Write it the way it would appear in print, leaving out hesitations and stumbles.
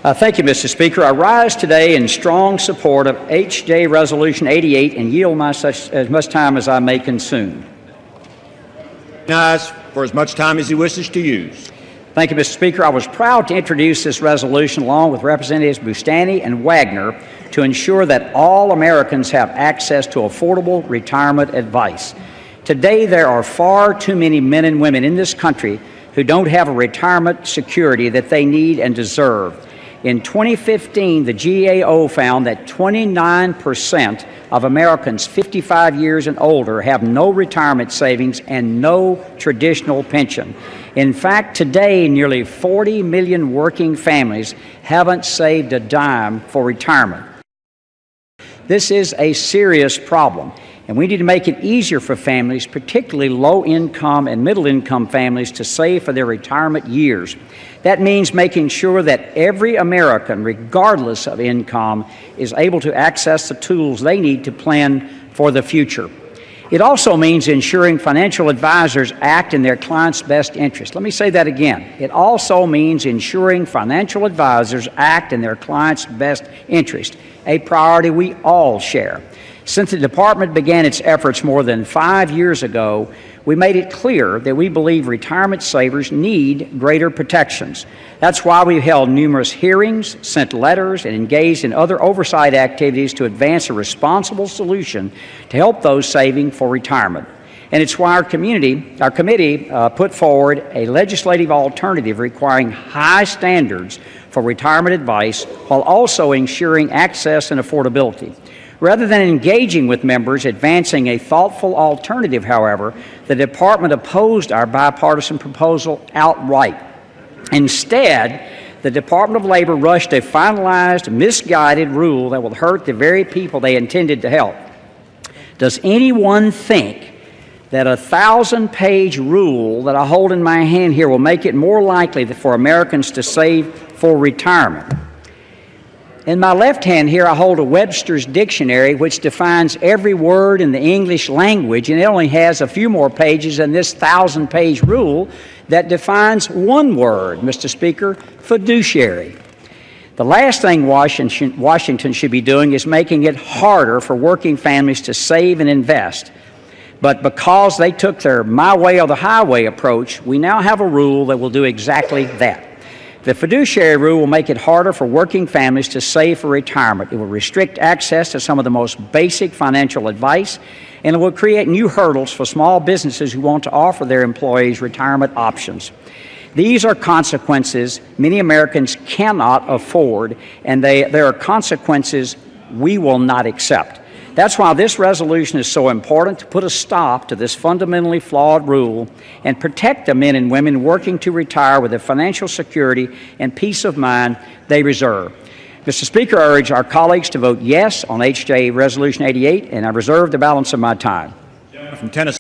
Thank you, Mr. Speaker. I rise today in strong support of H.J. Resolution 88 and yield as much time as I may consume. For as much time as he wishes to use. Thank you, Mr. Speaker. I was proud to introduce this resolution along with Representatives Bustani and Wagner to ensure that all Americans have access to affordable retirement advice. Today, there are far too many men and women in this country who don't have a retirement security that they need and deserve. In 2015, the GAO found that 29% of Americans 55 years and older have no retirement savings and no traditional pension. In fact, today, nearly 40 million working families haven't saved a dime for retirement. This is a serious problem, and we need to make it easier for families, particularly low-income and middle-income families, to save for their retirement years. That means making sure that every American, regardless of income, is able to access the tools they need to plan for the future. It also means ensuring financial advisors act in their clients' best interest. Let me say that again. It also means ensuring financial advisors act in their clients' best interest, a priority we all share. Since the department began its efforts more than 5 years ago, we made it clear that we believe retirement savers need greater protections. That's why we've held numerous hearings, sent letters, and engaged in other oversight activities to advance a responsible solution to help those saving for retirement. And it's why our committee put forward a legislative alternative requiring high standards for retirement advice while also ensuring access and affordability. Rather than engaging with members advancing a thoughtful alternative, however, the department opposed our bipartisan proposal outright. Instead, the Department of Labor rushed a finalized, misguided rule that will hurt the very people they intended to help. Does anyone think that a 1,000-page rule that I hold in my hand here will make it more likely for Americans to save for retirement? In my left hand here, I hold a Webster's Dictionary, which defines every word in the English language, and it only has a few more pages than this 1,000-page rule that defines one word, Mr. Speaker: fiduciary. The last thing Washington should be doing is making it harder for working families to save and invest. But because they took their my way or the highway approach, we now have a rule that will do exactly that. The Fiduciary Rule will make it harder for working families to save for retirement. It will restrict access to some of the most basic financial advice, and it will create new hurdles for small businesses who want to offer their employees retirement options. These are consequences many Americans cannot afford, and there are consequences we will not accept. That's why this resolution is so important, to put a stop to this fundamentally flawed rule and protect the men and women working to retire with the financial security and peace of mind they deserve. Mr. Speaker, I urge our colleagues to vote yes on H.J. Resolution 88, and I reserve the balance of my time. From Tennessee.